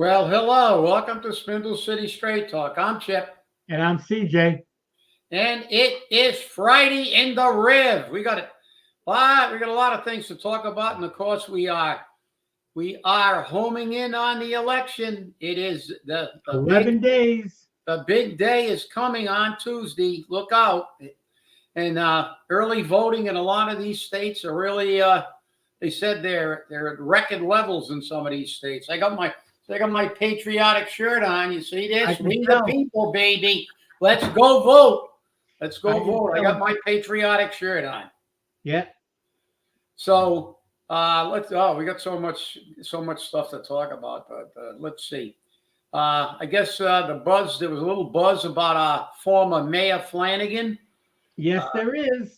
Well, hello. Welcome to Spindle City Straight Talk. I'm Chip. And I'm CJ. And it is Friday in the Riv. We got a lot of things to talk about, and of course we are homing in on the election. It is the 11 days. The big day is coming on Tuesday. Look out. And early voting in a lot of these states are really they said they're at record levels in some of these states. I got my patriotic shirt on. You see this? We the people, baby. Let's go vote. Let's go vote. I got my patriotic shirt on. Yeah. So we got so much stuff to talk about, but let's see. I guess there was a little buzz about former Mayor Flanagan. Yes, there is.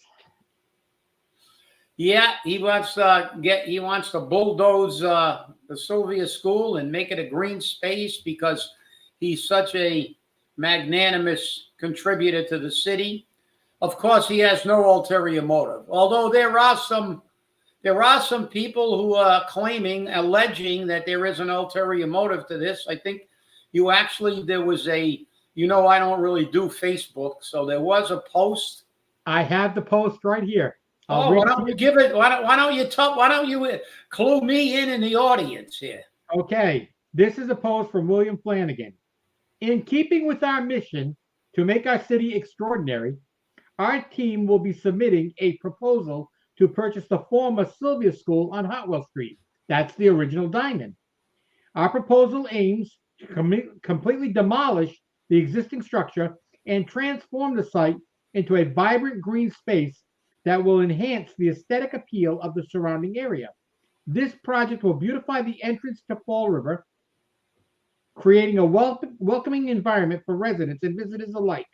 Yeah, he wants to bulldoze the Silvia School and make it a green space because he's such a magnanimous contributor to the city. Of course, he has no ulterior motive. Although there are some people who are alleging that there is an ulterior motive to this. I think there was I don't really do Facebook, so there was a post. I have the post right here. Why don't you give it? Why don't you clue me in the audience here? Okay, this is a post from William Flanagan. In keeping with our mission to make our city extraordinary, our team will be submitting a proposal to purchase the former Silvia School on Hartwell Street. That's the original diamond. Our proposal aims to completely demolish the existing structure and transform the site into a vibrant green space that will enhance the aesthetic appeal of the surrounding area. This project will beautify the entrance to Fall River, creating a welcoming environment for residents and visitors alike.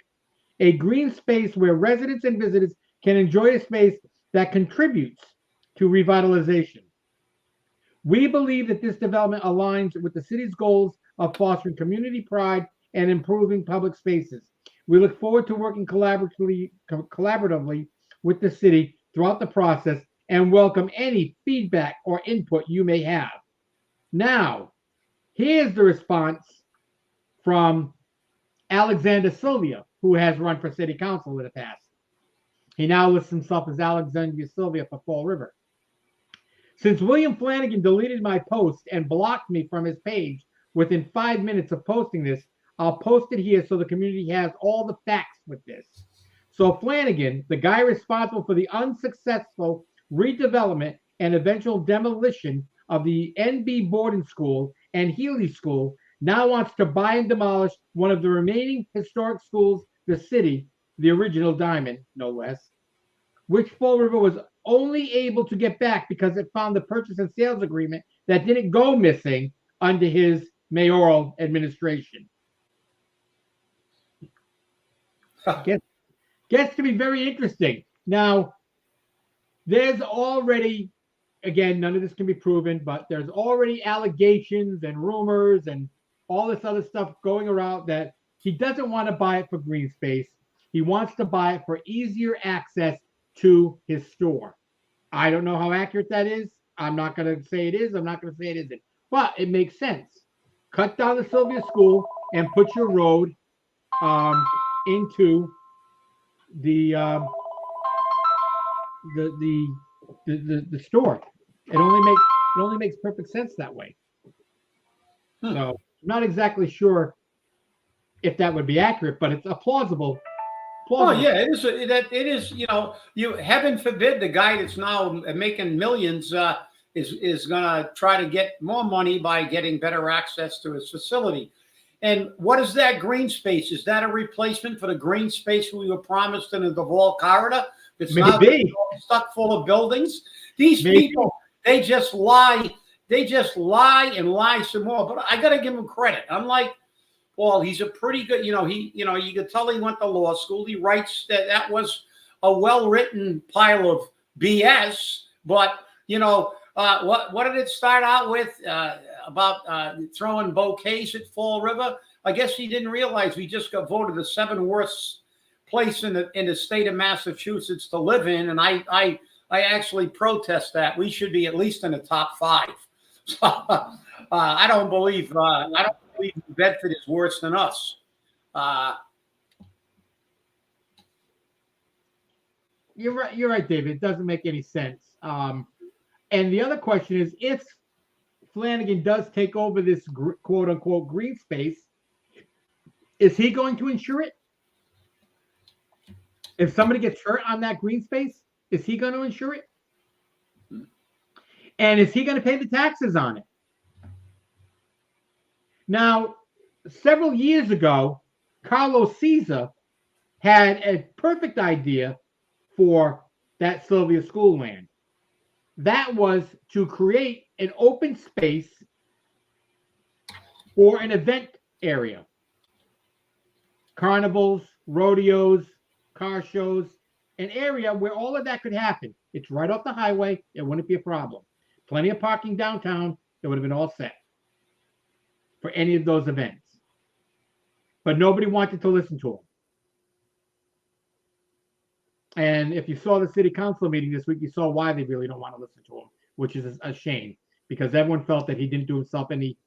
A green space where residents and visitors can enjoy a space that contributes to revitalization. We believe that this development aligns with the city's goals of fostering community pride and improving public spaces. We look forward to working collaboratively with the city throughout the process and welcome any feedback or input you may have. Now, here's the response from Alexander Silvia, who has run for city council in the past. He now lists himself as Alexander Silvia for Fall River. Since William Flanagan deleted my post and blocked me from his page within 5 minutes of posting this, I'll post it here so the community has all the facts with this. So Flanagan, the guy responsible for the unsuccessful redevelopment and eventual demolition of the NB boarding school and Healy School, now wants to buy and demolish one of the remaining historic schools, the city, the original diamond, no less, which Fall River was only able to get back because it found the purchase and sales agreement that didn't go missing under his mayoral administration. Gets to be very interesting. Now, there's already, again, none of this can be proven, but there's already allegations and rumors and all this other stuff going around that he doesn't want to buy it for green space. He wants to buy it for easier access to his store. I don't know how accurate that is. I'm not going to say it is. I'm not going to say it isn't. But it makes sense. Cut down the Silvia School and put your road into the store. It only makes perfect sense that way. So I'm not exactly sure if that would be accurate, but it's a plausible. Oh yeah, it is. It is. You heaven forbid the guy that's now making millions is gonna try to get more money by getting better access to his facility. And what is that green space? Is that a replacement for the green space we were promised in the Duval corridor? It's now stuck full of buildings. These people, they just lie. They just lie and lie some more. But I got to give him credit. Unlike Paul, he's a pretty good. You could tell he went to law school. He writes that was a well-written pile of BS. But what did it start out with about throwing bouquets at Fall River? I guess he didn't realize we just got voted the 7th worst place in the state of Massachusetts to live in, and I actually protest that. We should be at least in the top 5. I don't believe Bedford is worse than us. You're right. You're right, David. It doesn't make any sense. And the other question is, if Flanagan does take over this quote unquote green space, is he going to insure it? If somebody gets hurt on that green space, is he going to insure it? And is he going to pay the taxes on it? Now, several years ago, Carlos Cesar had a perfect idea for that Silvia School land. That was to create an open space for an event area. Carnivals, rodeos, car shows, an area where all of that could happen. It's right off the highway. It wouldn't be a problem. Plenty of parking downtown. It would have been all set for any of those events. But nobody wanted to listen to him. And if you saw the city council meeting this week, you saw why they really don't want to listen to him, which is a shame, because everyone felt that he didn't do himself any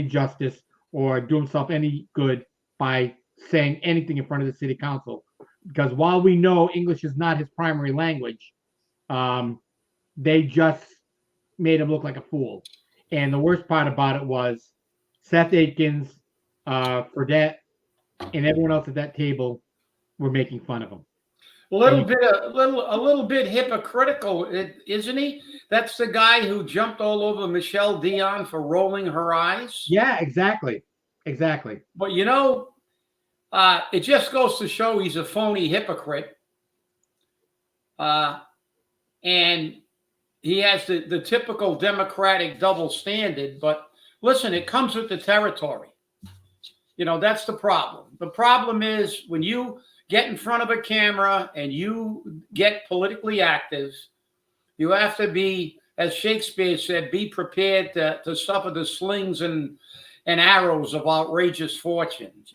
justice or do himself any good by saying anything in front of the city council. Because while we know English is not his primary language, they just made him look like a fool. And the worst part about it was Seth Aikens, Fredette, and everyone else at that table were making fun of him. A little bit hypocritical, isn't he? That's the guy who jumped all over Michelle Dion for rolling her eyes. Yeah, exactly. But it just goes to show he's a phony hypocrite, and he has the typical Democratic double standard. But listen, it comes with the territory. That's the problem. The problem is when you get in front of a camera and you get politically active, you have to be, as Shakespeare said, be prepared to suffer the slings and arrows of outrageous fortunes.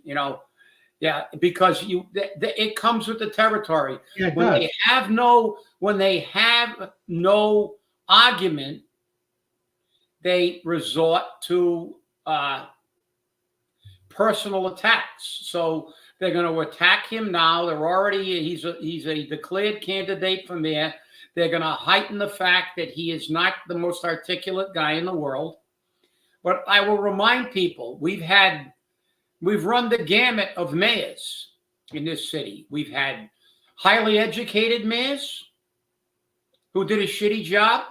Because it comes with the territory. Yeah, it when does. they have no argument, they resort to personal attacks. So they're going to attack him now. He's a declared candidate for mayor. They're going to heighten the fact that he is not the most articulate guy in the world. But I will remind people, we've run the gamut of mayors in this city. We've had highly educated mayors who did a shitty job.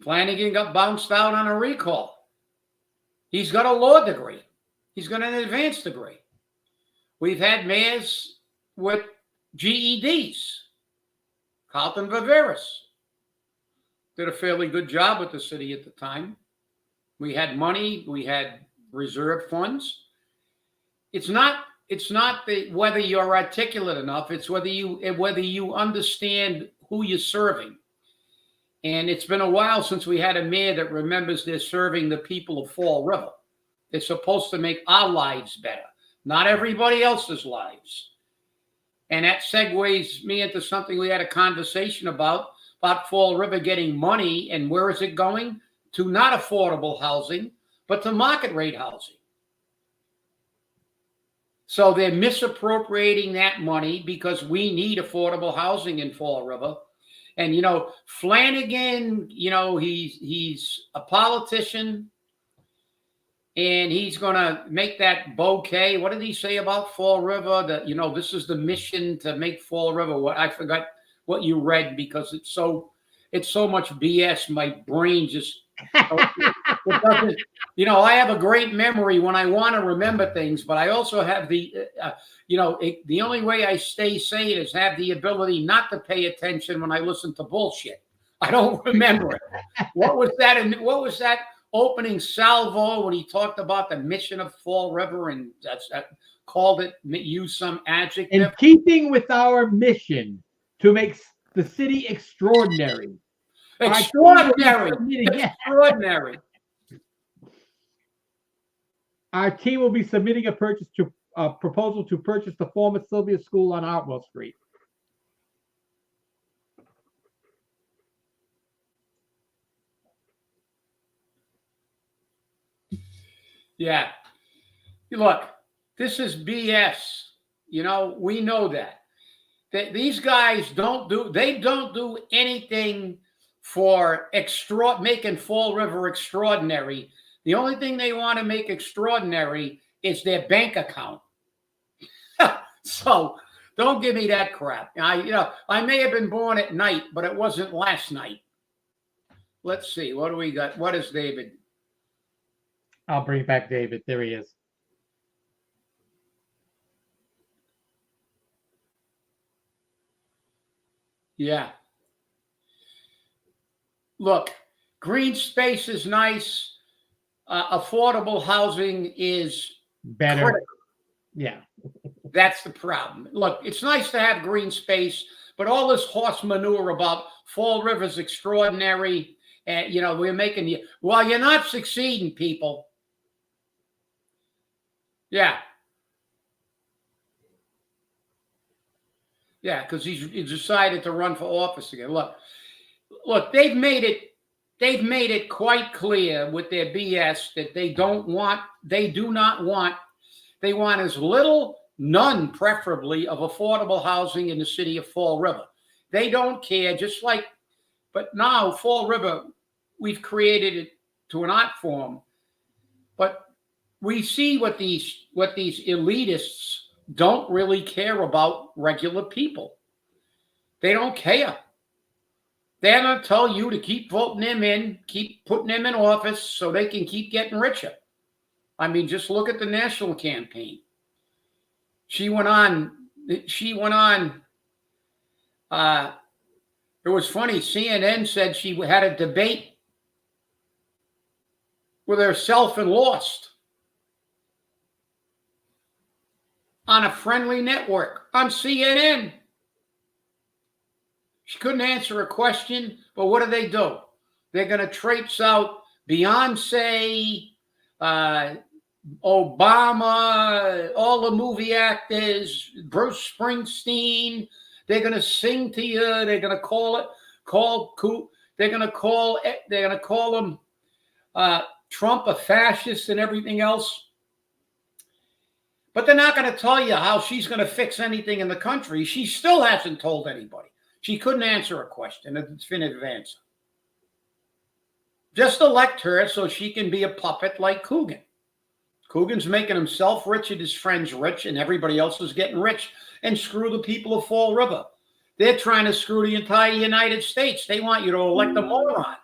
Flanagan got bounced out on a recall. He's got a law degree. He's got an advanced degree. We've had mayors with GEDs. Carlton Viveris did a fairly good job with the city at the time. We had money. We had reserve funds. It's not whether you're articulate enough. It's whether you understand who you're serving. And it's been a while since we had a mayor that remembers they're serving the people of Fall River. They're supposed to make our lives better, not everybody else's lives. And that segues me into something we had a conversation about Fall River getting money. And where is it going? To not affordable housing, but to market rate housing. So they're misappropriating that money because we need affordable housing in Fall River. And, Flanagan, he's a politician. And he's going to make that bouquet. What did he say about Fall River? That, this is the mission to make Fall River. I forgot what you read because it's so much BS. My brain just, it doesn't, I have a great memory when I want to remember things, but I also have the only way I stay sane is have the ability not to pay attention when I listen to bullshit. I don't remember it. What was that opening salvo when he talked about the mission of Fall River and used some adjective? In keeping with our mission to make the city extraordinary. Extraordinary. Our team will be submitting a proposal to purchase the former Silvia School on Hartwell Street. Yeah. Look, this is BS. You know, we know that. These guys don't do anything for making Fall River extraordinary. The only thing they want to make extraordinary is their bank account. So don't give me that crap. I may have been born at night, but it wasn't last night. Let's see. What do we got? What is David? I'll bring back David. There he is. Yeah. Look, green space is nice. Affordable housing is better. Critical. Yeah. That's the problem. Look, it's nice to have green space, but all this horse manure about Fall River's extraordinary, and we're making you. Well, you're not succeeding, people. Yeah. Yeah, because he decided to run for office again. Look, they've made it quite clear with their BS that they want as little, none preferably, of affordable housing in the city of Fall River. They don't care, but now Fall River, we've created it to an art form, but we see what these elitists don't really care about regular people. They don't care. They're going to tell you to keep voting them in, keep putting them in office so they can keep getting richer. I mean, just look at the national campaign. She went on. It was funny. CNN said she had a debate with herself and lost on a friendly network on CNN. She couldn't answer a question, but what do? They're going to traipse out Beyonce, Obama, all the movie actors, Bruce Springsteen. They're going to sing to you. They're going to they're going to call them Trump a fascist and everything else. But they're not going to tell you how she's going to fix anything in the country. She still hasn't told anybody. She couldn't answer a question, a definitive answer. Just elect her so she can be a puppet like Coogan. Coogan's making himself rich and his friends rich, and everybody else is getting rich. And screw the people of Fall River. They're trying to screw the entire United States. They want you to elect a moron.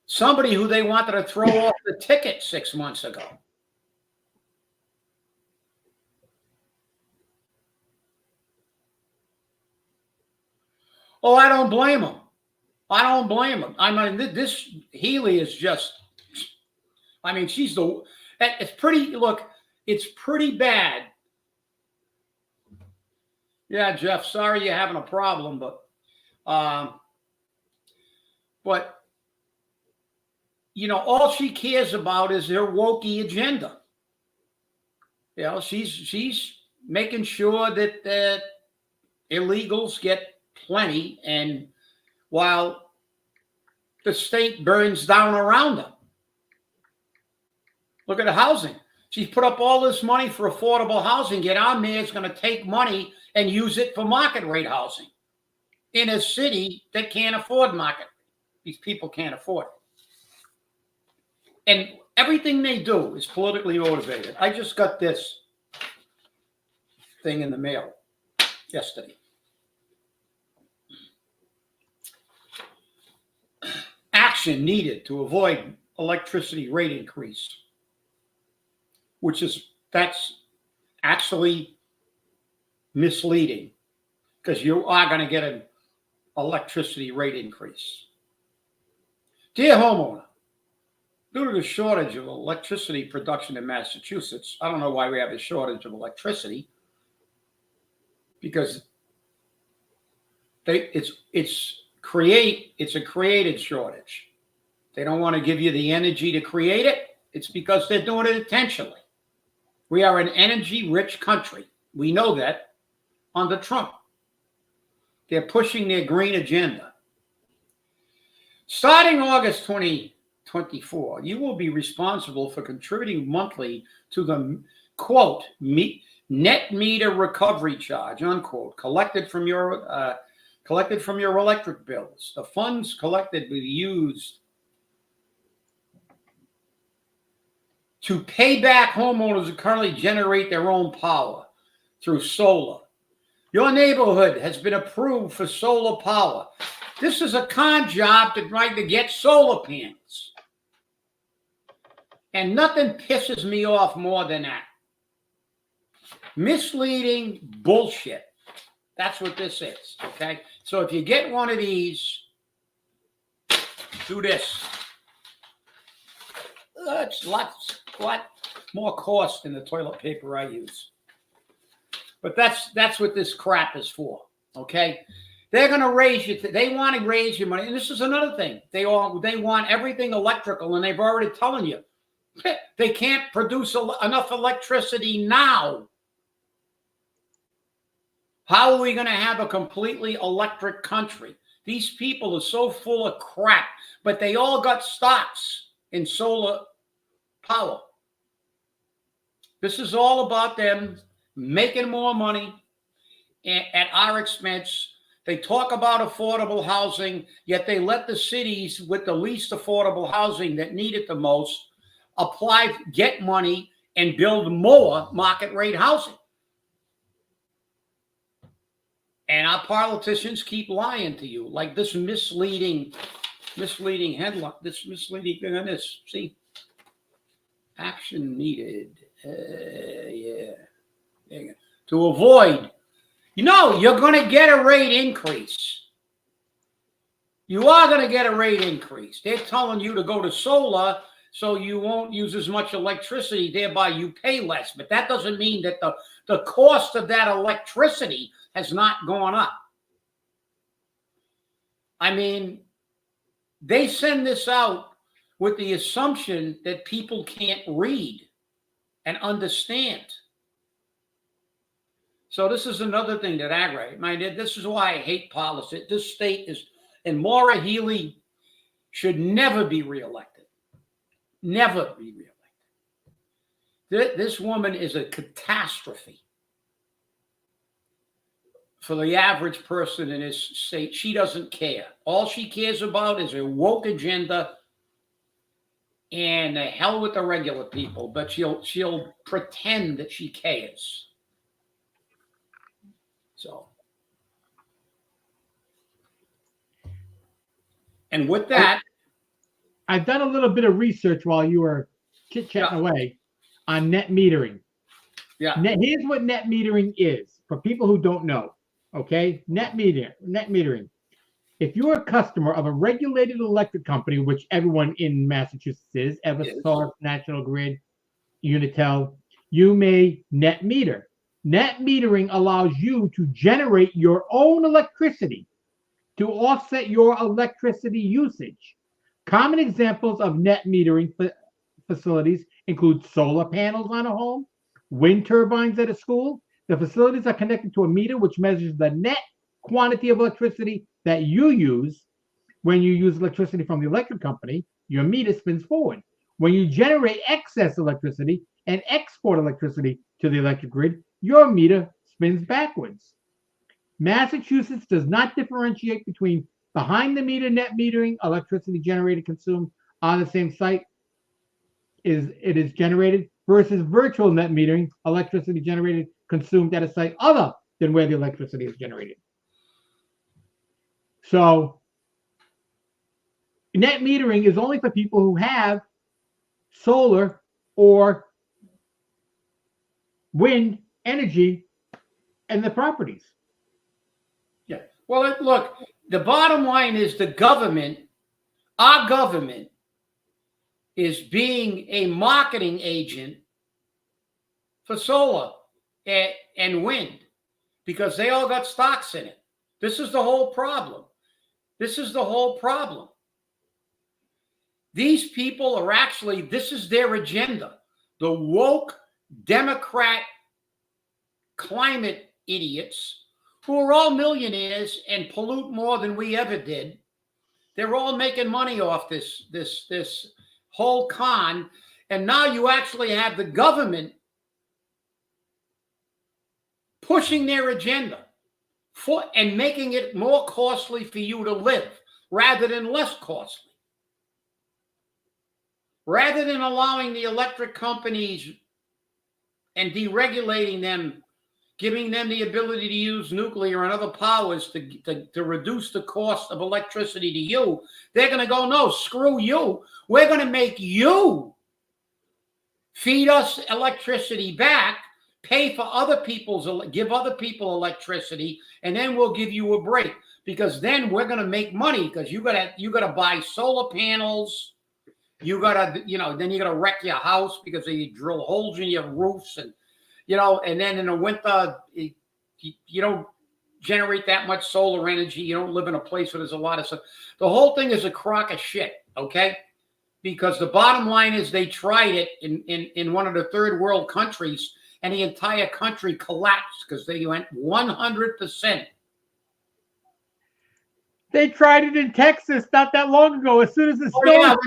Somebody who they wanted to throw off the ticket 6 months ago. Oh, I don't blame him. I mean, this Healy is just, I mean, it's pretty bad. Yeah, Jeff, sorry you're having a problem, but all she cares about is her wokey agenda. She's making sure that illegals get plenty, and while the state burns down around them. Look at the housing. She's put up all this money for affordable housing, yet our mayor's going to take money and use it for market rate housing in a city that can't afford market. These people can't afford it. And everything they do is politically motivated. I just got this thing in the mail yesterday. Action needed to avoid electricity rate increase, that's actually misleading, because you are going to get an electricity rate increase. Dear homeowner, due to the shortage of electricity production in Massachusetts, I don't know why we have a shortage of electricity, because it's a created shortage. They don't want to give you the energy to create it. It's because they're doing it intentionally. We are an energy-rich country. We know that under Trump. They're pushing their green agenda. Starting August 20, 24. You will be responsible for contributing monthly to the, quote, net meter recovery charge, unquote, collected from your electric bills. The funds collected will be used to pay back homeowners who currently generate their own power through solar. Your neighborhood has been approved for solar power. This is a con job to try to get solar panels. And nothing pisses me off more than that. Misleading bullshit. That's what this is, okay? So if you get one of these, do this. It's a lot more cost than the toilet paper I use. But that's what this crap is for, okay? They're going to raise you. They want to raise your money. And this is another thing. They want everything electrical, and they've already telling you they can't produce enough electricity now. How are we going to have a completely electric country? These people are so full of crap, but they all got stocks in solar power. This is all about them making more money at our expense. They talk about affordable housing, yet they let the cities with the least affordable housing that need it the most apply, get money, and build more market rate housing. And our politicians keep lying to you, like this misleading headline, this misleading thing on this. See, action needed. Yeah. There you go. To avoid, you're going to get a rate increase. You are going to get a rate increase. They're telling you to go to solar so you won't use as much electricity, thereby you pay less. But that doesn't mean that the cost of that electricity has not gone up. I mean, they send this out with the assumption that people can't read and understand. So this is another thing that aggravates me. This is why I hate politics. This state is, and Maura Healey should never be reelected. Never be reelected. This woman is a catastrophe for the average person in this state. She doesn't care. All she cares about is a woke agenda and the hell with the regular people. But she'll pretend that she cares. So, and with that, I've done a little bit of research while you were chit-chatting away on net metering. Yeah. Here's what net metering is for people who don't know. Okay, net metering. If you're a customer of a regulated electric company, which everyone in Massachusetts is, Eversource, National Grid, Unitel, you may net meter. Net metering allows you to generate your own electricity to offset your electricity usage. Common examples of net metering facilities include solar panels on a home, wind turbines at a school. The facilities are connected to a meter which measures the net quantity of electricity that you use. When you use electricity from the electric company, your meter spins forward. When you generate excess electricity and export electricity to the electric grid, your meter spins backwards. Massachusetts does not differentiate between behind-the-meter net metering, electricity generated consumed on the same site it is generated, versus virtual net metering, electricity generated consumed at a site other than where the electricity is generated. So net metering is only for people who have solar or wind energy in the properties. Yeah. Well, look, the bottom line is the government, our government, is being a marketing agent for solar and wind because they all got stocks in it. This is the whole problem. This is the whole problem. These people are actually, this is their agenda. The woke Democrat climate idiots who are all millionaires and pollute more than we ever did. They're all making money off this whole con. And now you actually have the government pushing their agenda and making it more costly for you to live rather than less costly. Rather than allowing the electric companies and deregulating them, giving them the ability to use nuclear and other powers to reduce the cost of electricity to you, they're going to go, no, screw you. We're going to make you feed us electricity back, pay for other people's, give other people electricity, and then we'll give you a break. Because then we're going to make money because you got to buy solar panels. You got to, then you got to wreck your house because you drill holes in your roofs and, and then in the winter, you don't generate that much solar energy. You don't live in a place where there's a lot of stuff. The whole thing is a crock of shit, okay? Because the bottom line is they tried it in one of the third world countries and the entire country collapsed because they went 100%. They tried it in Texas not that long ago. As soon as it snowed,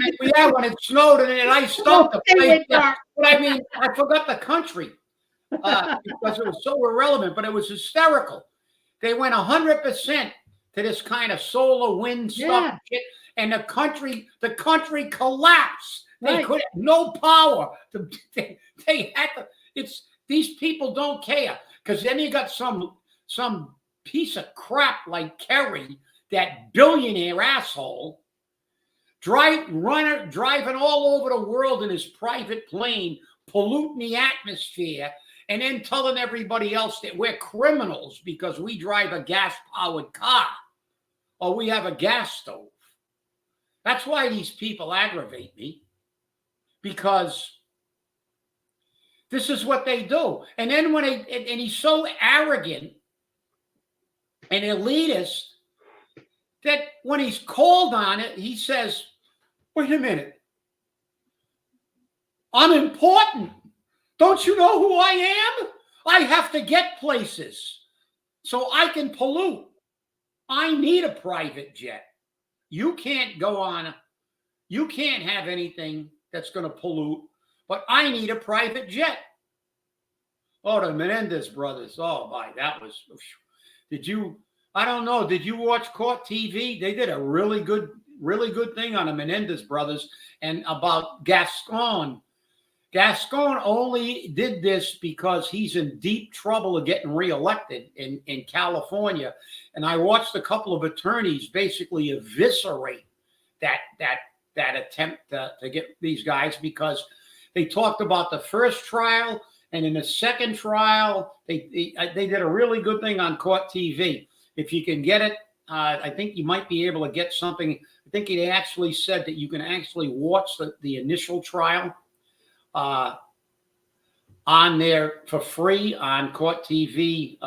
when it snowed and it iced up the place. But I mean, I forgot the country because it was so irrelevant. But it was hysterical. They went 100% to this kind of solar wind stuff, and the country collapsed. They could no power. They had to. These people don't care because then you got some piece of crap like Kerry. That billionaire asshole driving all over the world in his private plane, polluting the atmosphere, and then telling everybody else that we're criminals because we drive a gas-powered car or we have a gas stove. That's why these people aggravate me, because this is what they do. And then and he's so arrogant and elitist that when he's called on it, he says, wait a minute. I'm important. Don't you know who I am? I have to get places so I can pollute. I need a private jet. You can't you can't have anything that's going to pollute, but I need a private jet. Oh, the Menendez brothers. Oh, my, that was, I don't know. Did you watch Court TV? They did a really good thing on the Menendez brothers and about Gascon. Gascon only did this because he's in deep trouble of getting reelected in California. And I watched a couple of attorneys basically eviscerate that attempt to get these guys, because they talked about the first trial, and in the second trial, they did a really good thing on Court TV. If you can get it, I think you might be able to get something. I think it actually said that you can actually watch the initial trial on there for free on courttv.com.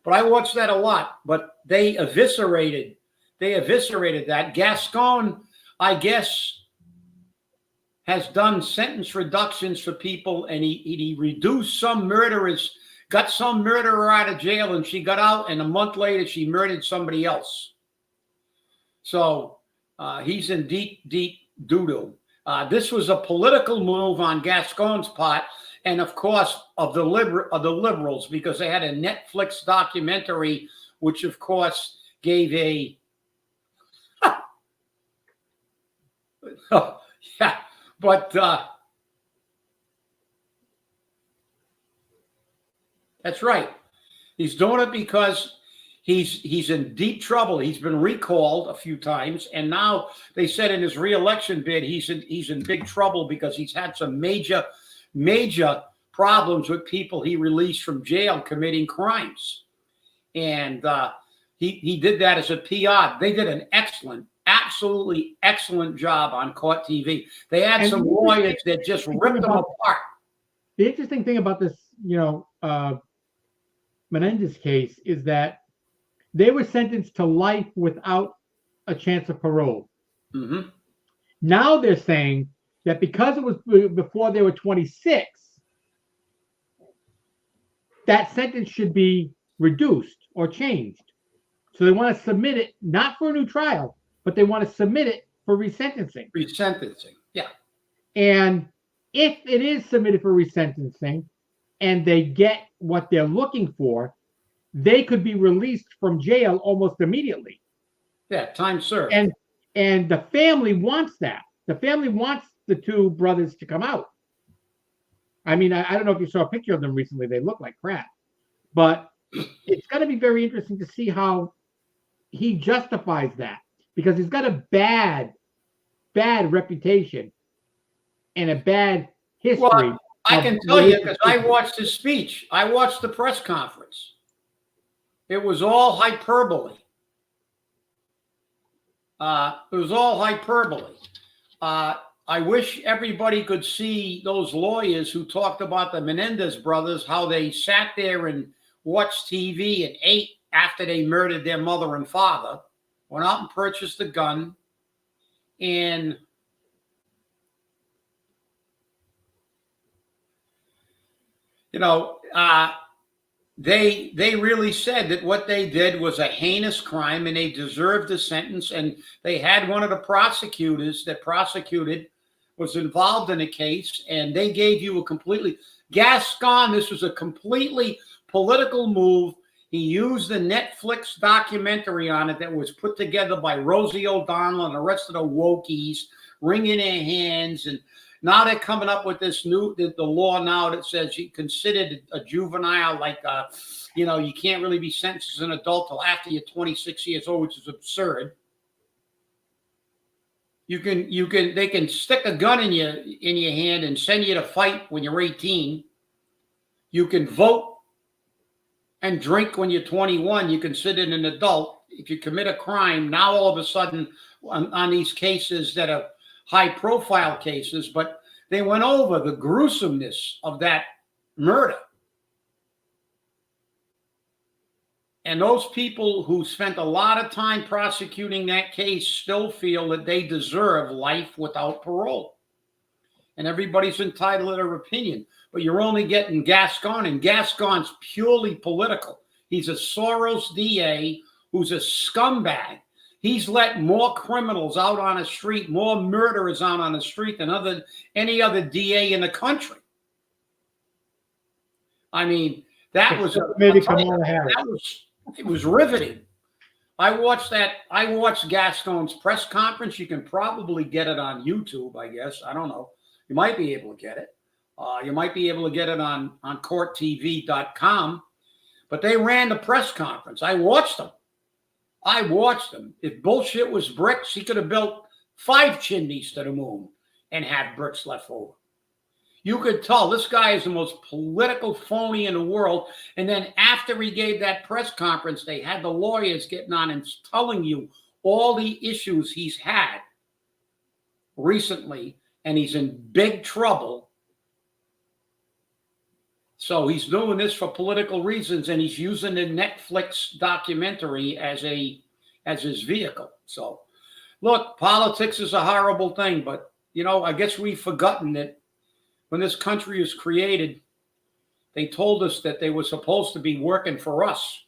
But I watched that a lot. But they eviscerated that. Gascon, I guess, has done sentence reductions for people, and he reduced some murderers. Got some murderer out of jail, and she got out, and a month later she murdered somebody else. So he's in deep doo-doo. This was a political move on Gascon's part, and of course of the liberals, because they had a Netflix documentary, which of course gave a yeah, but that's right. He's doing it because he's in deep trouble. He's been recalled a few times, and now they said in his re-election bid he's in big trouble because he's had some major problems with people he released from jail committing crimes, and he did that as a PR. They did an absolutely excellent job on Court TV. They had some lawyers that just ripped them apart. The interesting thing about this, Menendez case is that they were sentenced to life without a chance of parole. Mm-hmm. Now they're saying that because it was before they were 26, that sentence should be reduced or changed. So they want to submit it not for a new trial, but they want to submit it for resentencing. Resentencing. Yeah. And if it is submitted for resentencing and they get what they're looking for, they could be released from jail almost immediately. Yeah, time served. And the family wants that. The family wants the two brothers to come out. I mean, I don't know if you saw a picture of them recently. They look like crap. But it's going to be very interesting to see how he justifies that, because he's got a bad reputation and a bad history. Well, I can tell you, because I watched his speech. I watched the press conference. It was all hyperbole. I wish everybody could see those lawyers who talked about the Menendez brothers, how they sat there and watched TV and ate after they murdered their mother and father, went out and purchased a gun, and they really said that what they did was a heinous crime and they deserved a sentence. And they had one of the prosecutors that prosecuted was involved in a case, and they gave you a completely Gascon. This was a completely political move. He used the Netflix documentary on it that was put together by Rosie O'Donnell and the rest of the wokies, wringing their hands. And now they're coming up with this the law now that says you considered a juvenile, like, you can't really be sentenced as an adult till after you're 26 years old, which is absurd. They can stick a gun in your hand and send you to fight when you're 18. You can vote and drink when you're 21. You're considered an adult. If you commit a crime, now all of a sudden on these cases that are high-profile cases, but they went over the gruesomeness of that murder. And those people who spent a lot of time prosecuting that case still feel that they deserve life without parole. And everybody's entitled to their opinion. But you're only getting Gascon, and Gascon's purely political. He's a Soros DA who's a scumbag. He's let more criminals out on the street, more murderers out on the street than any other DA in the country. I mean, that was it was riveting. I watched Gascon's press conference. You can probably get it on YouTube, I guess. I don't know. You might be able to get it. You might be able to get it on courttv.com. But they ran the press conference. I watched them. If bullshit was bricks, he could have built 5 chimneys to the moon and had bricks left over. You could tell this guy is the most political phony in the world. And then after he gave that press conference, they had the lawyers getting on and telling you all the issues he's had recently, and he's in big trouble. So he's doing this for political reasons, and he's using the Netflix documentary as his vehicle. So, look, politics is a horrible thing, but, I guess we've forgotten that when this country was created, they told us that they were supposed to be working for us.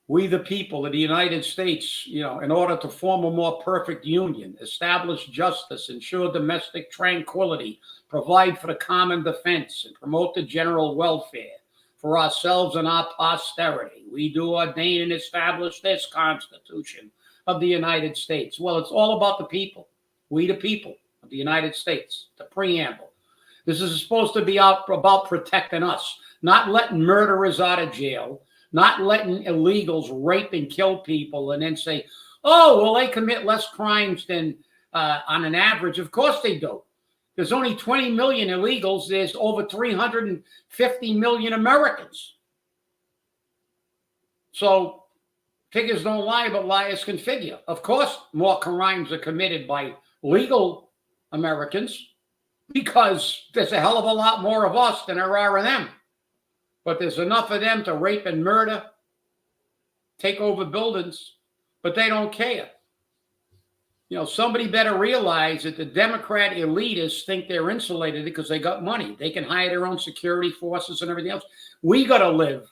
We the people of the United States, in order to form a more perfect union, establish justice, ensure domestic tranquility, provide for the common defense, and promote the general welfare for ourselves and our posterity. We do ordain and establish this Constitution of the United States. Well, it's all about the people. We the people of the United States, the preamble. This is supposed to be about protecting us, not letting murderers out of jail, not letting illegals rape and kill people and then say, oh, well, they commit less crimes than on an average. Of course they do. There's only 20 million illegals. There's over 350 million Americans. So figures don't lie, but liars can figure. Of course, more crimes are committed by legal Americans because there's a hell of a lot more of us than there are of them. But there's enough of them to rape and murder, take over buildings, but they don't care. Somebody better realize that the Democrat elitists think they're insulated because they got money. They can hire their own security forces and everything else. We got to live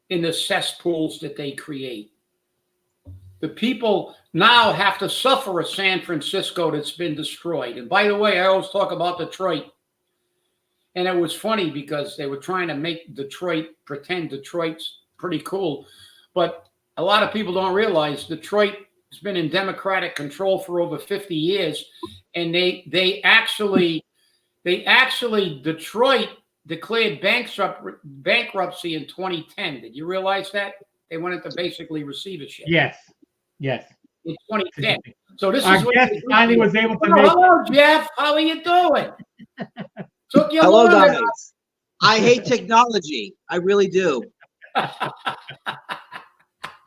in the cesspools that they create. The people now have to suffer a San Francisco that's been destroyed. And by the way, I always talk about Detroit. And it was funny because they were trying to make Detroit pretend Detroit's pretty cool. But a lot of people don't realize Detroit has been in Democratic control for over 50 years. And they actually Detroit declared bankruptcy in 2010. Did you realize that? They went into basically receivership. Yes. In 2010. So this Our is what guest finally was able to make Hello, Jeff. How are you doing? Took you Hello, long guys. I hate technology. I really do.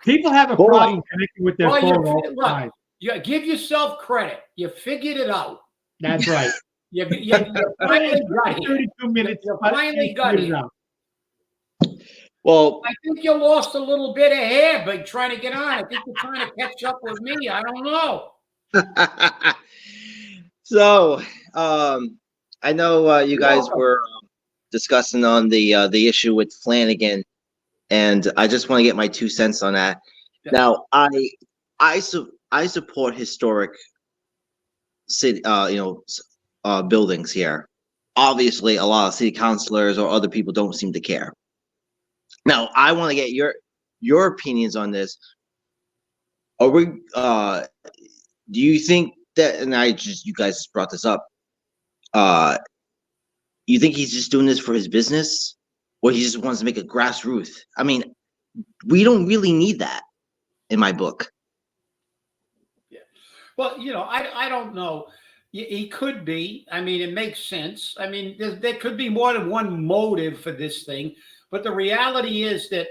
People have a problem connecting with their Well, phone all the time. you give yourself credit. You figured it out. That's right. You finally got here. 32 minutes. You finally got it here. out. Well, I think you lost a little bit of hair by trying to get on. I think you're trying to catch up with me. I don't know. so I know you guys were discussing on the issue with Flanagan, and I just want to get my 2 cents on that. Yeah. Now, I support historic city, buildings here. Obviously, a lot of city councilors or other people don't seem to care. Now, I want to get your opinions on this. Are we? Do you think that? And you guys just brought this up. You think he's just doing this for his business, or he just wants to make a grassroots? I mean, we don't really need that, in my book. Yeah. Well, I don't know. He could be. I mean, it makes sense. I mean, there could be more than one motive for this thing. But the reality is that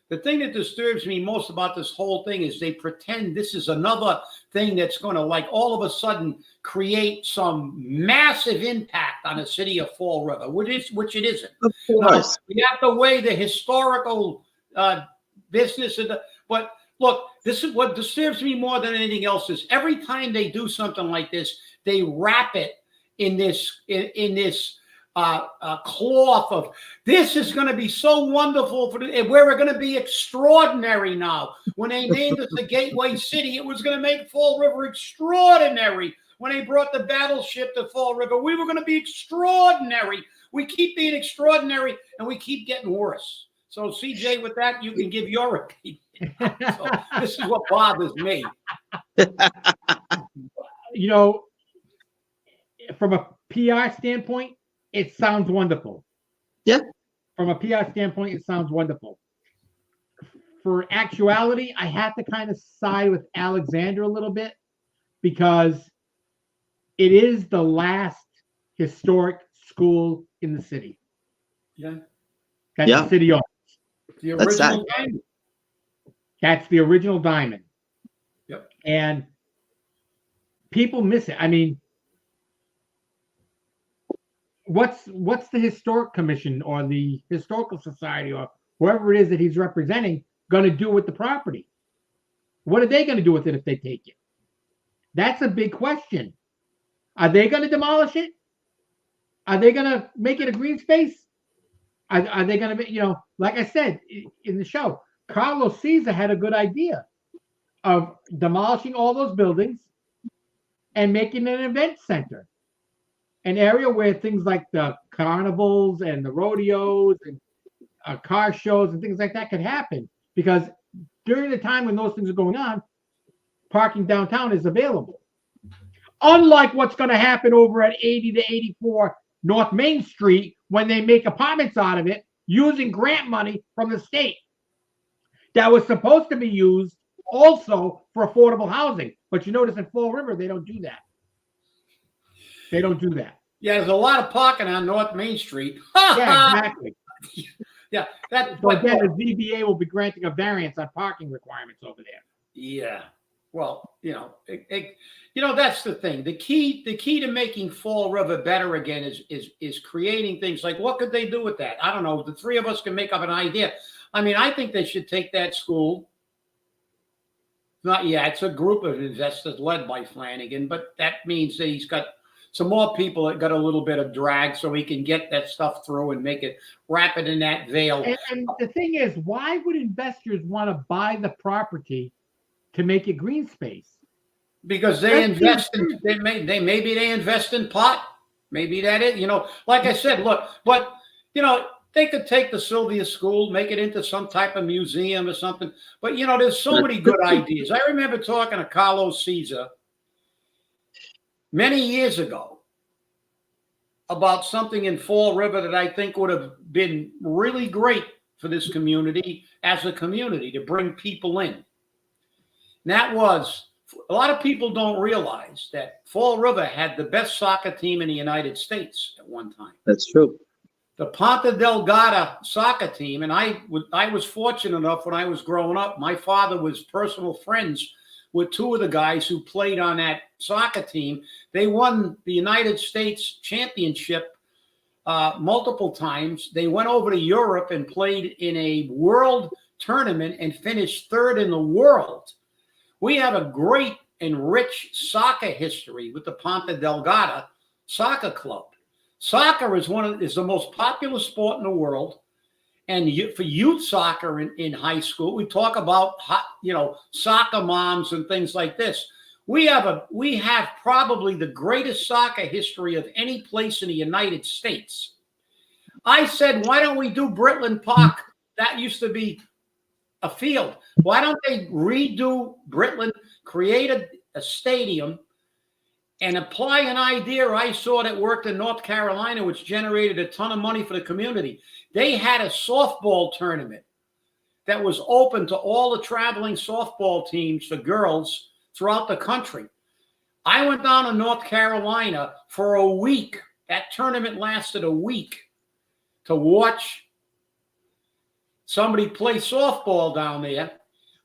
the thing that disturbs me most about this whole thing is they pretend this is another thing that's going to, like, all of a sudden create some massive impact on the city of Fall River, which it isn't. Of course. We have to weigh the historical business. But look, this is what disturbs me more than anything else is every time they do something like this, they wrap it in this cloth of this is going to be so wonderful we're going to be extraordinary now. When they named us the Gateway City, it was going to make Fall River extraordinary. When they brought the battleship to Fall River, we were going to be extraordinary. We keep being extraordinary, and we keep getting worse. So, CJ, with that, you can give your opinion. So, this is what bothers me. From a PR standpoint, it sounds wonderful. Yeah. From a PR standpoint, it sounds wonderful. For actuality, I have to kind of side with Alexander a little bit because it is the last historic school in the city. Yeah. That the city owns. The original diamond. That's the original diamond. Yep. And people miss it. I mean, what's the historic commission or the historical society or whoever it is that he's representing going to do with the property? What are they going to do with it if they take it? That's a big question. Are they going to demolish it? Are they going to make it a green space? Are they going to, like I said in the show, Carlos Cesar had a good idea of demolishing all those buildings and making an event center. An area where things like the carnivals and the rodeos and car shows and things like that could happen. Because during the time when those things are going on, parking downtown is available. Unlike what's going to happen over at 80 to 84 North Main Street when they make apartments out of it using grant money from the state that was supposed to be used also for affordable housing. But you notice in Fall River, they don't do that. They don't do that. Yeah, there's a lot of parking on North Main Street. Yeah, exactly. Yeah. So again, the ZBA will be granting a variance on parking requirements over there. Yeah. Well, that's the thing. The key to making Fall River better again is creating things like, what could they do with that? I don't know. The three of us can make up an idea. I mean, I think they should take that school. It's a group of investors led by Flanagan, but that means that he's got some more people that got a little bit of drag so we can get that stuff through and make it wrap it in that veil. And the thing is, why would investors want to buy the property to make it green space? Because they invest in, maybe they invest in pot. Maybe that is, like I said, look, but they could take the Silvia School, make it into some type of museum or something. But there's so many good ideas. I remember talking to Carlos Cesar many years ago about something in Fall River that I think would have been really great for this community as a community to bring people in. And that was, a lot of people don't realize that Fall River had the best soccer team in the United States at one time. That's true. The Ponta Delgada soccer team, and I was fortunate enough when I was growing up, my father was personal friends with two of the guys who played on that soccer team. They won the United States championship multiple times. They went over to Europe and played in a world tournament and finished third in the world. We have a great and rich soccer history with the Ponta Delgada Soccer Club. Soccer is the most popular sport in the world. And for youth soccer in high school, we talk about soccer moms and things like this. We have probably the greatest soccer history of any place in the United States. I said, why don't we do Britland Park? That used to be a field. Why don't they redo Britland, create a stadium, and apply an idea I saw that worked in North Carolina, which generated a ton of money for the community? They had a softball tournament that was open to all the traveling softball teams for girls throughout the country. I went down to North Carolina for a week. That tournament lasted a week to watch somebody play softball down there.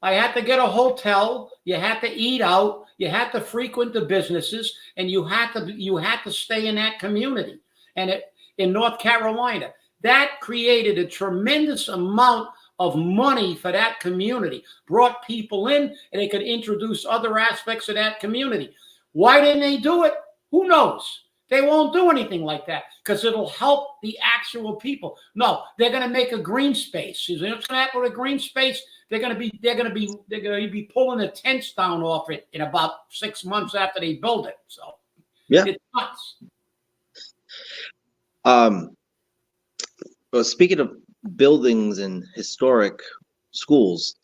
I had to get a hotel. You had to eat out. You had to frequent the businesses, and you had to stay in that community. And in North Carolina, that created a tremendous amount of money for that community. Brought people in, and they could introduce other aspects of that community. Why didn't they do it? Who knows? They won't do anything like that because it'll help the actual people. No, they're going to make a green space. You know what's going to happen with a green space? They're going to be pulling the tents down off it in about 6 months after they build it. So yeah, it's nuts. Well, speaking of buildings and historic schools,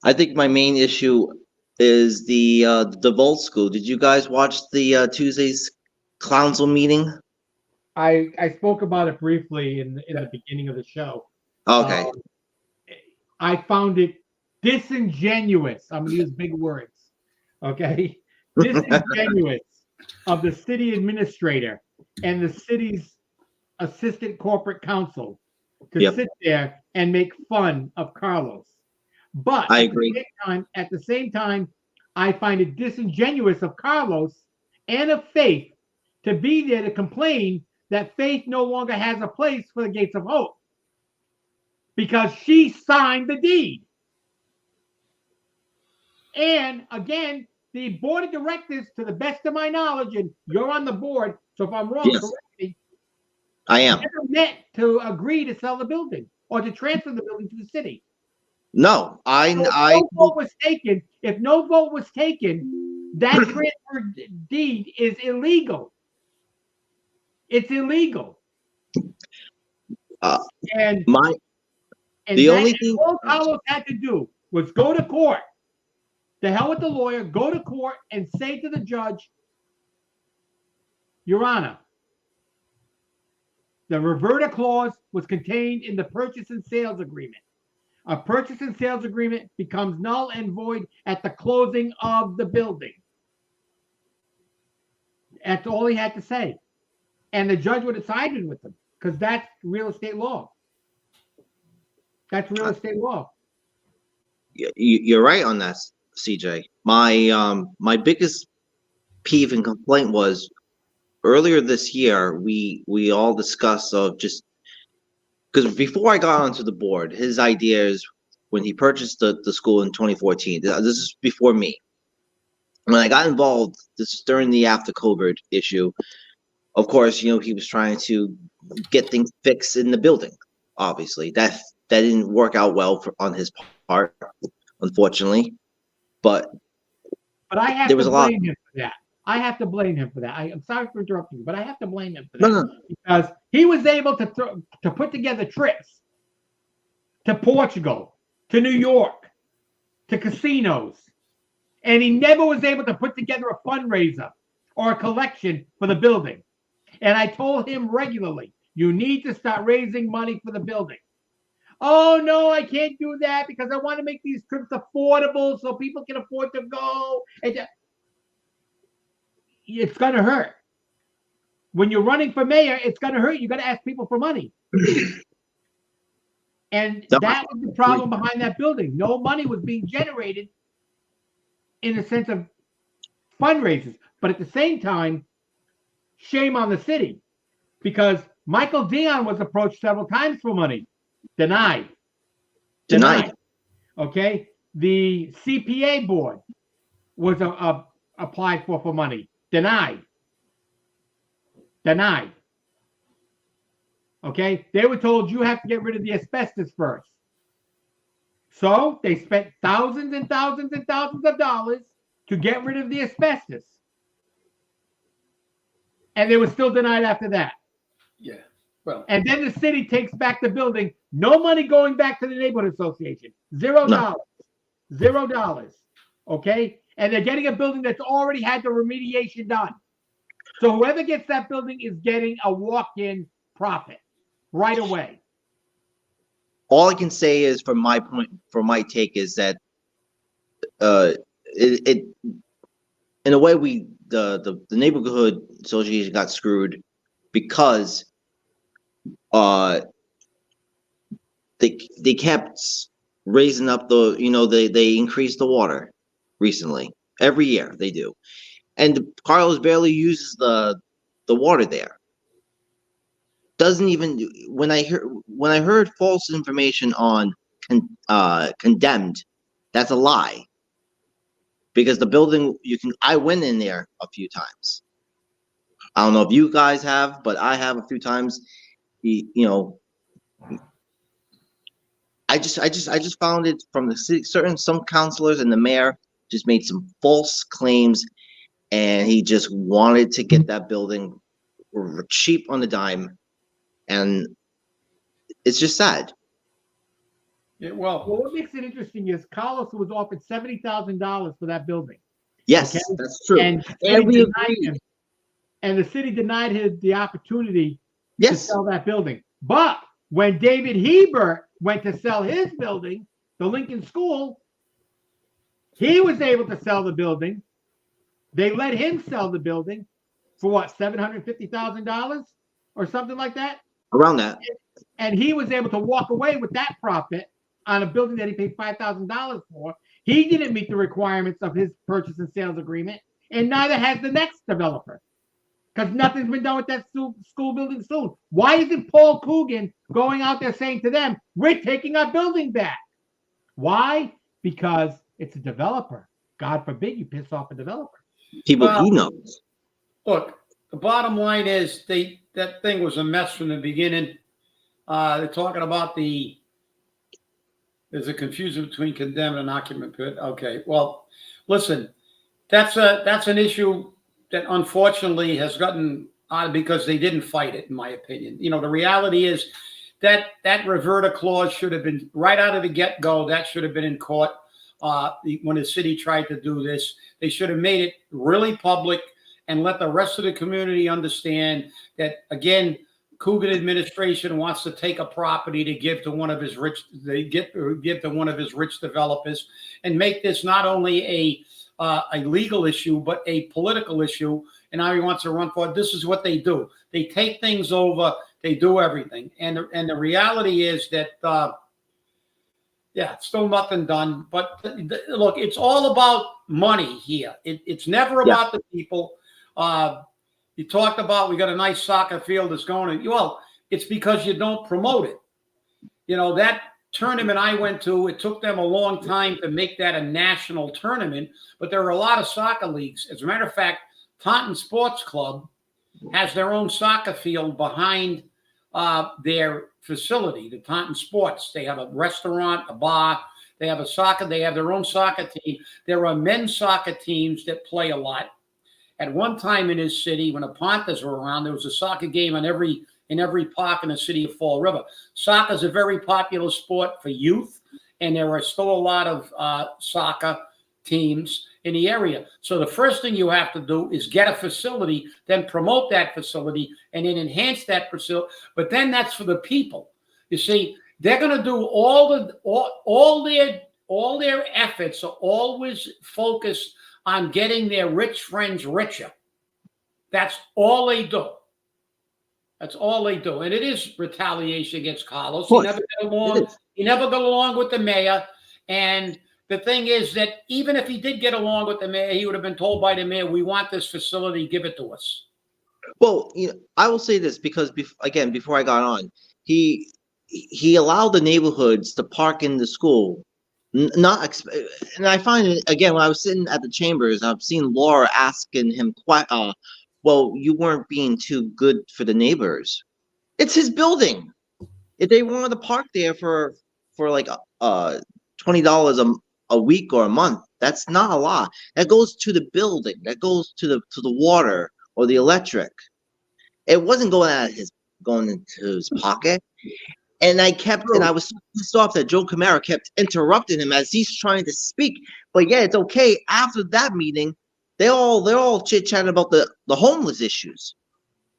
I think my main issue is the Volt School. Did you guys watch the Tuesday's council meeting? I spoke about it briefly in the beginning of the show. Okay. I found it disingenuous. I'm going to use big words. Okay. Disingenuous of the city administrator and the city's assistant corporate counsel to sit there and make fun of Carlos. But I agree. At the same time, I find it disingenuous of Carlos and of Faith to be there to complain that Faith no longer has a place for the Gates of Hope because she signed the deed. And again, the board of directors, to the best of my knowledge, and you're on the board, so if I'm wrong, correct me. I am. Never met to agree to sell the building or to transfer the building to the city. No, If no vote was taken, that transfer deed is illegal. It's illegal. And the only thing all Carlos had to do was go to court. The hell with the lawyer, go to court and say to the judge, Your Honor, the reverter clause was contained in the purchase and sales agreement. A purchase and sales agreement becomes null and void at the closing of the building. That's all he had to say. And the judge would have sided with him because that's real estate law. That's real estate law. You're right on that, CJ. My biggest peeve and complaint was earlier this year, we all discussed of just because before I got onto the board, his idea is when he purchased the school in 2014. This is before me. when I got involved this during the after COVID issue, of course, he was trying to get things fixed in the building. Obviously, that didn't work out well on his part, unfortunately. But I have there to was a lot. blame him for that. I have to blame him for that. I'm sorry for interrupting you, but I have to blame him for No, that no. because he was able to put together trips to Portugal, to New York, to casinos, and he never was able to put together a fundraiser or a collection for the building. And I told him regularly, you need to start raising money for the building. Oh, no, I can't do that because I want to make these trips affordable so people can afford to go. It's going to hurt. When you're running for mayor, it's going to hurt. You got to ask people for money. And that was the problem behind that building. No money was being generated in the sense of fundraisers. But at the same time, shame on the city because Michael Dion was approached several times for money. Denied. Okay. The CPA board was applied for money. Denied. Okay. They were told you have to get rid of the asbestos first. So they spent thousands and thousands and thousands of dollars to get rid of the asbestos. And they were still denied after that. Yeah. Well, and then the city takes back the building. No money going back to the neighborhood association. $0. $0. Okay? And they're getting a building that's already had the remediation done. So whoever gets that building is getting a walk-in profit right away. All I can say is, from my take, is that it in a way the neighborhood association got screwed because they kept raising up they increased the water recently. Every year they do, and Carlos barely uses the water there. Doesn't even when I heard false information on condemned, that's a lie. Because the building, I went in there a few times. I don't know if you guys have, but I have a few times. I just found it from the city, some councilors and the mayor just made some false claims, and he just wanted to get that building cheap on the dime, and it's just sad. Yeah, well, what makes it interesting is Carlos was offered $70,000 for that building. Yes, okay? That's true. And we agreed. And the city denied him the opportunity to sell that building. But when David Hebert went to sell his building, the Lincoln School, he was able to sell the building. They let him sell the building for what, $750,000 or something like that? Around that. And he was able to walk away with that profit on a building that he paid $5,000 for. He didn't meet the requirements of his purchase and sales agreement, and neither has the next developer, because nothing's been done with that school building soon. Why isn't Paul Coogan going out there saying to them, we're taking our building back? Why? Because it's a developer. God forbid you piss off a developer. People he knows. Look, the bottom line is that thing was a mess from the beginning. They're talking about there's a confusion between condemned and occupant. Okay, well, listen, that's an issue that unfortunately has gotten on because they didn't fight it, in my opinion. The reality is that reverter clause should have been right out of the get-go. That should have been in court when the city tried to do this. They should have made it really public and let the rest of the community understand that, again, Coogan administration wants to take a property to give to one of his rich developers and make this not only a legal issue but a political issue. And now he wants to run for it. This is what they do. They take things over. They do everything. And the reality is that still nothing done. But look, it's all about money here. It's never about the people. You talked about we got a nice soccer field that's going. Well, it's because you don't promote it. That tournament I went to, it took them a long time to make that a national tournament, but there are a lot of soccer leagues. As a matter of fact, Taunton Sports Club has their own soccer field behind their facility, the Taunton Sports. They have a restaurant, a bar. They have they have their own soccer team. There are men's soccer teams that play a lot. At one time in his city, when the Panthers were around, there was a soccer game in every park in the city of Fall River. Soccer is a very popular sport for youth, and there are still a lot of soccer teams in the area. So the first thing you have to do is get a facility, then promote that facility, and then enhance that facility. But then that's for the people. You see, they're going to do all their efforts are always focused on getting their rich friends richer. That's all they do. That's all they do. And it is retaliation against Carlos. He never got along with the mayor. And the thing is that even if he did get along with the mayor, he would have been told by the mayor, we want this facility, give it to us. Well, I will say this because, before I got on, he allowed the neighborhoods to park in the school. And I find it, again, when I was sitting at the chambers, I've seen Laura asking him, well, you weren't being too good for the neighbors. It's his building. If they wanted to park there for like $20 a week or a month, that's not a lot. That goes to the building. That goes to the water or the electric. It wasn't going into his pocket. And I was so pissed off that Joe Camara kept interrupting him as he's trying to speak. But yeah, it's okay. After that meeting, they're all chit-chatting about the homeless issues.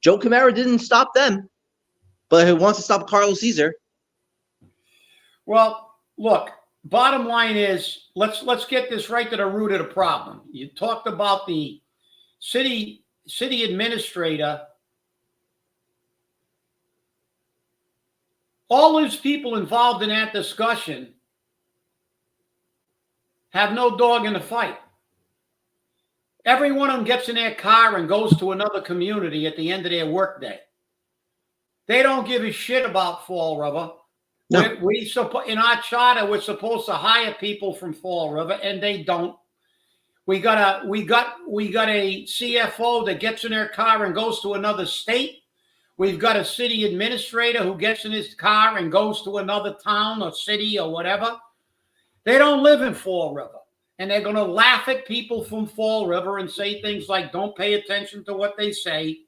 Joe Camara didn't stop them, but he wants to stop Carlos Cesar. Well, look, bottom line is, let's get this right to the root of the problem. You talked about the city administrator. All those people involved in that discussion have no dog in the fight. Every one of them gets in their car and goes to another community at the end of their workday. They don't give a shit about Fall River. No. In our charter, we're supposed to hire people from Fall River, and they don't. We got a CFO that gets in their car and goes to another state. We've got a city administrator who gets in his car and goes to another town or city or whatever. They don't live in Fall River. And they're going to laugh at people from Fall River and say things like, don't pay attention to what they say.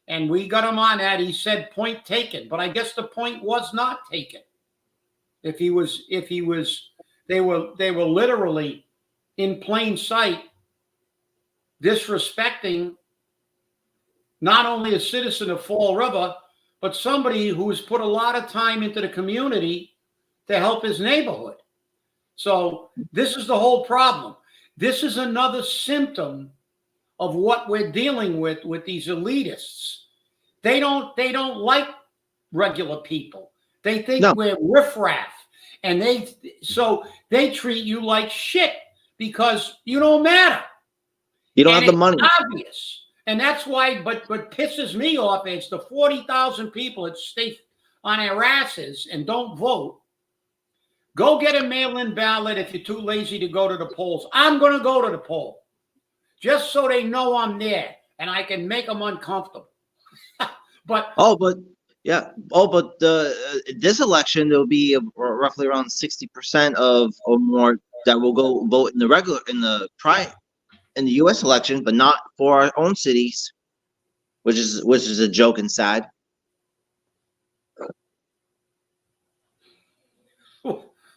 And we got him on that. He said, point taken. But I guess the point was not taken. They were literally in plain sight disrespecting not only a citizen of Fall River, but somebody who has put a lot of time into the community to help his neighborhood. So this is the whole problem. This is another symptom of what we're dealing with these elitists. They don't like regular people. They think we're riffraff, and they treat you like shit because you don't matter. You don't have the money. It's obvious. And that's why, but pisses me off is the 40,000 people that stay on their asses and don't vote. Go get a mail-in ballot if you're too lazy to go to the polls. I'm going to go to the poll just so they know I'm there and I can make them uncomfortable. This election there'll be roughly around 60% or more that will go vote in the U.S. election, but not for our own cities, which is a joke and sad.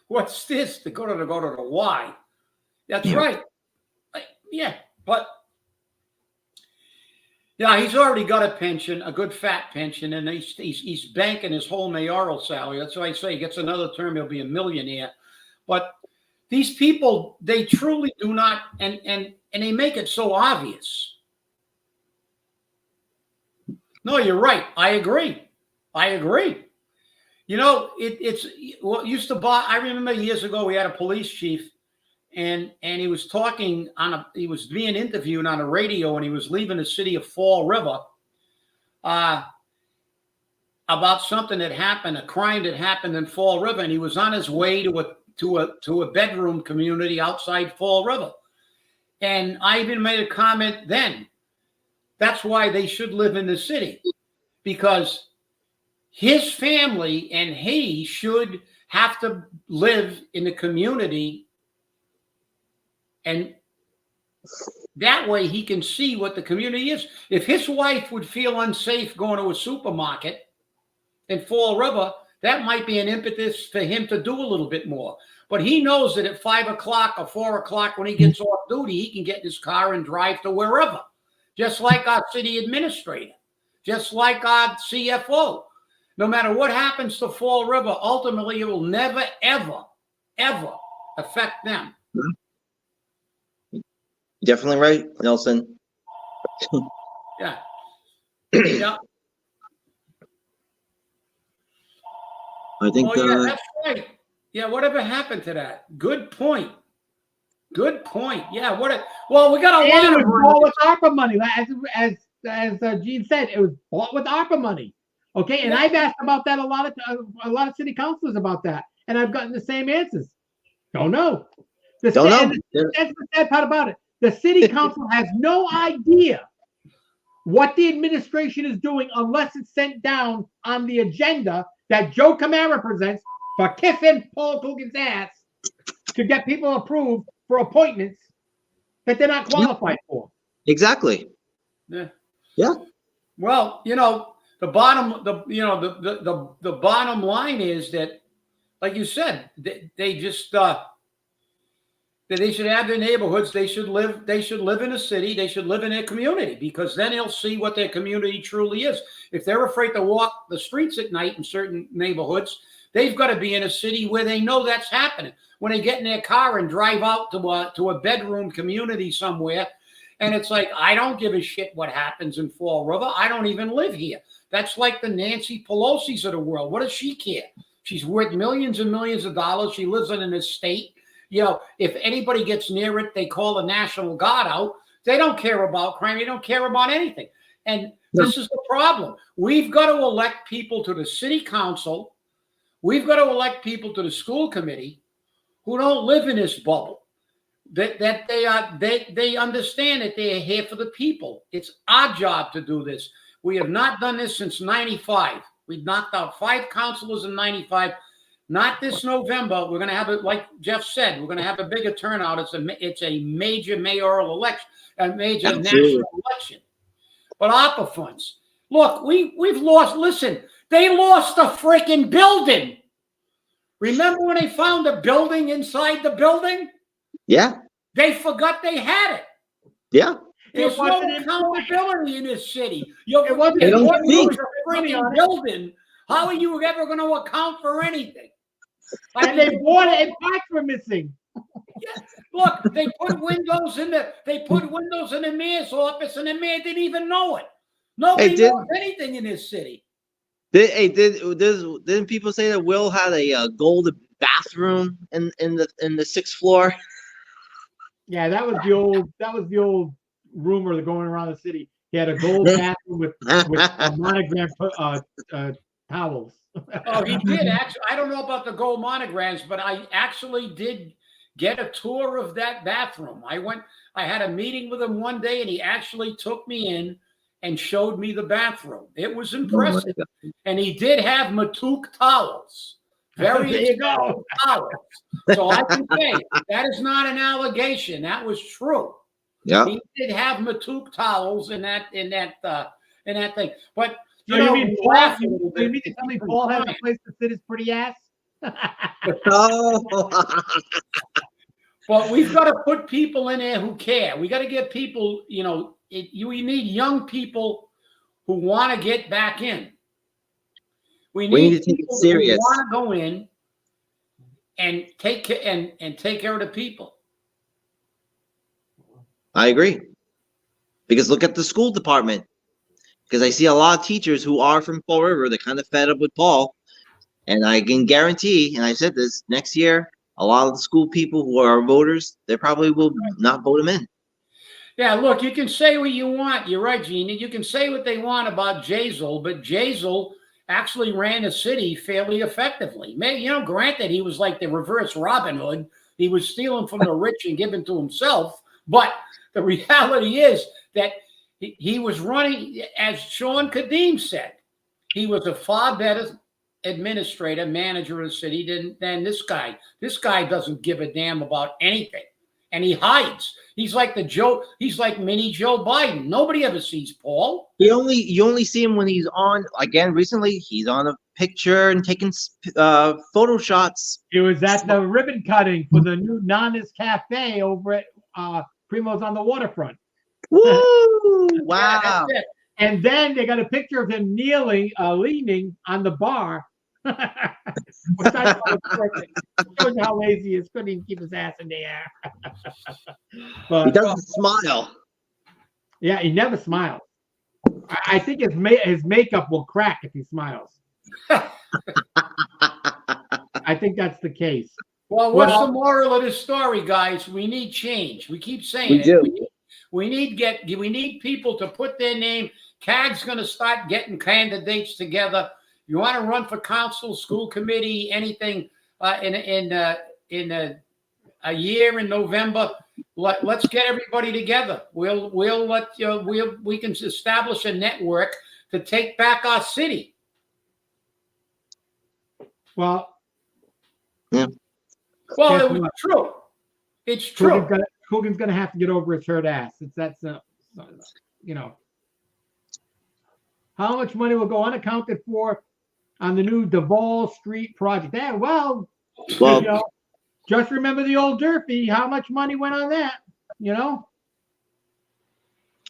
What's this? To go to the Y. That's right. Yeah, but yeah, he's already got a pension, a good fat pension, and he's banking his whole mayoral salary. That's why I say he gets another term, he'll be a millionaire. But these people, they truly do not, and they make it so obvious. No, you're right. I agree. You know, it's what used to bother. I remember years ago we had a police chief, and he was talking he was being interviewed on a radio, and he was leaving the city of Fall River. I about something that happened, a crime that happened in Fall River, and he was on his way to a bedroom community outside Fall River. And I even made a comment then. That's why they should live in the city, because his family and he should have to live in the community, and that way he can see what the community is. If his wife would feel unsafe going to a supermarket in Fall River, that might be an impetus for him to do a little bit more. But he knows that at 5 o'clock or 4 o'clock when he gets off duty, he can get in his car and drive to wherever. Just like our city administrator, just like our CFO. No matter what happens to Fall River, ultimately it will never, ever, ever affect them. Definitely right, Nelson. Yeah. Yeah. I think. Oh, yeah, that's right. Yeah, whatever happened to that? Good point. Good point. Yeah. Well, we got a lot And it of was bought with ARPA money, as Gene said, it was bought with ARPA money. Okay, and I've asked about that a lot of city councilors about that, and I've gotten the same answers. Don't know. Don't know. That's the sad part about it. The city council has no idea what the administration is doing unless it's sent down on the agenda that Joe Camara presents for kissing Paul Coogan's ass to get people approved for appointments that they're not qualified for. Exactly. Yeah. Yeah. Well, the bottom line is that, like you said, they just that they should have their neighborhoods. They should live in a city. They should live in a community, because then they'll see what their community truly is. If they're afraid to walk the streets at night in certain neighborhoods, they've got to be in a city where they know that's happening. When they get in their car and drive out to a bedroom community somewhere, and it's like, I don't give a shit what happens in Fall River. I don't even live here. That's like the Nancy Pelosi's of the world. What does she care? She's worth millions and millions of dollars. She lives in an estate. If anybody gets near it, they call the National Guard out. They don't care about crime. They don't care about anything. And this is the problem. We've got to elect people to the city council. We've got to elect people to the school committee who don't live in this bubble. That they understand that they are here for the people. It's our job to do this. We have not done this since 95. We knocked out 5 councilors in 95. Not this November. We're going to have it, like Jeff said, we're going to have a bigger turnout. It's a major mayoral election, a major national election. But ARPA funds. Look, we've lost. Listen, they lost a freaking building. Remember when they found a building inside the building? Yeah. They forgot they had it. Yeah. There's no accountability in this city. It wasn't a freaking building. How are you ever going to account for anything? And they bought it and parts were missing. Yeah. Look, they put windows in the mayor's office, and the mayor didn't even know it. Nobody knows anything in this city. Didn't people say that Will had a gold bathroom in the 6th floor? Yeah, that was the old rumor going around the city. He had a gold bathroom with monogram towels. Oh, he did actually. I don't know about the gold monograms, but I actually did get a tour of that bathroom. I had a meeting with him one day, and he actually took me in and showed me the bathroom. It was impressive. And he did have Matuk towels. Very expensive towels. So I can say that is not an allegation. That was true. Yeah. He did have Matuk towels in that thing. But you mean Paul? You mean to tell me Paul has a place to sit his pretty ass? But we've got to put people in there who care. We got to get people, we need young people who want to get back in. We need to take it serious. Who want to go in and take care of the people. I agree. Because look at the school department. Because I see a lot of teachers who are from Fall River, they're kind of fed up with Paul. And I can guarantee, and I said this, next year, a lot of the school people who are voters, they probably will not vote him in. Yeah, look, you can say what you want. You're right, Gene. You can say what they want about Jazel, but Jazel actually ran the city fairly effectively. Maybe, granted, he was like the reverse Robin Hood. He was stealing from the rich and giving to himself. But the reality is that he was running, as Sean Kadim said, he was a far better administrator, manager of the city than this guy. This guy doesn't give a damn about anything. And he hides. He's like he's like mini Joe Biden. Nobody ever sees Paul. You only see him when he's on, again, recently, he's on a picture and taking photo shots. It was at the ribbon cutting for the new Nana's Cafe over at Primo's on the waterfront. Woo! Wow. Yeah, and then they got a picture of him leaning on the bar. Which I thought was perfect. Shows how lazy he is. Couldn't even keep his ass in the air. But he doesn't smile. Yeah, he never smiles. I think his makeup will crack if he smiles. I think that's the case. Well, what's the moral of this story, guys? We need change. We keep saying we do. We need people to put their name. CAG's going to start getting candidates together. You want to run for council, school committee, anything in a year in November? Let's get everybody together. We can establish a network to take back our city. Well, yeah. Well, it was true. It's true. Hogan's going to have to get over his hurt ass. How much money will go unaccounted for on the new Duval Street project? Just remember the old Durfee. How much money went on that?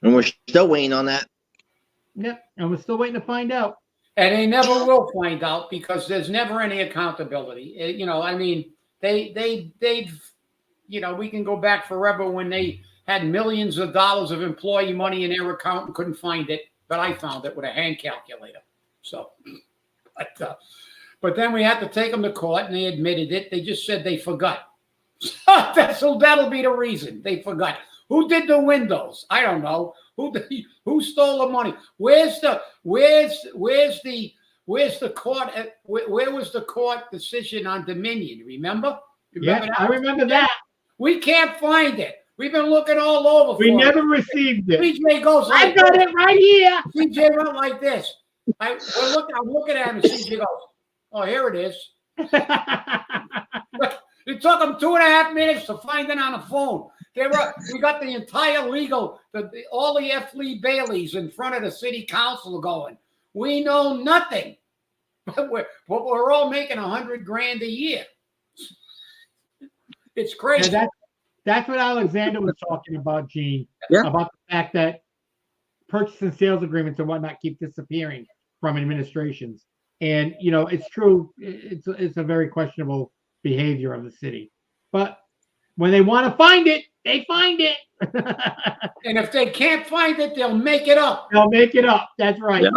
And we're still waiting on that. Yep, and we're still waiting to find out. And they never will find out because there's never any accountability. We can go back forever when they had millions of dollars of employee money in their account and couldn't find it, but I found it with a hand calculator. So, but then we had to take them to court, and they admitted it. They just said they forgot. So that'll be the reason they forgot. Who did the windows? I don't know. Who stole the money? Where's the court? Where was the court decision on Dominion? Remember Yeah, I remember that. We can't find it. We've been looking all over. We never received it. CJ goes like I got it right here. CJ went like this. I'm looking at him, and CJ goes, "Oh, here it is." It took them 2.5 minutes to find it on the phone. We got the entire all the F. Lee Baileys in front of the city council going, "We know nothing," but we're all making $100,000 a year. It's crazy. Yeah, that's what Alexander was talking about, Gene. Yeah. About the fact that purchase and sales agreements and whatnot keep disappearing from administrations. And, it's true. It's a very questionable behavior of the city. But when they want to find it, they find it. And if they can't find it, they'll make it up. They'll make it up. That's right. Yep.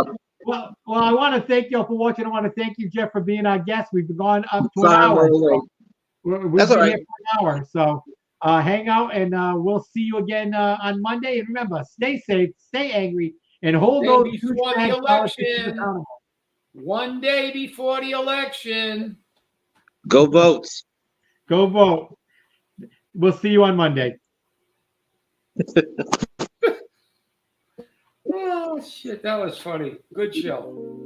Well, I want to thank you all for watching. I want to thank you, Jeff, for being our guest. We've gone up to an hour. We've That's all been right. here for an hour. So hang out, and we'll see you again on Monday. And remember, stay safe, stay angry, and hold those before the election. One day before the election. Go vote. Go vote. We'll see you on Monday. Oh, shit. That was funny. Good show.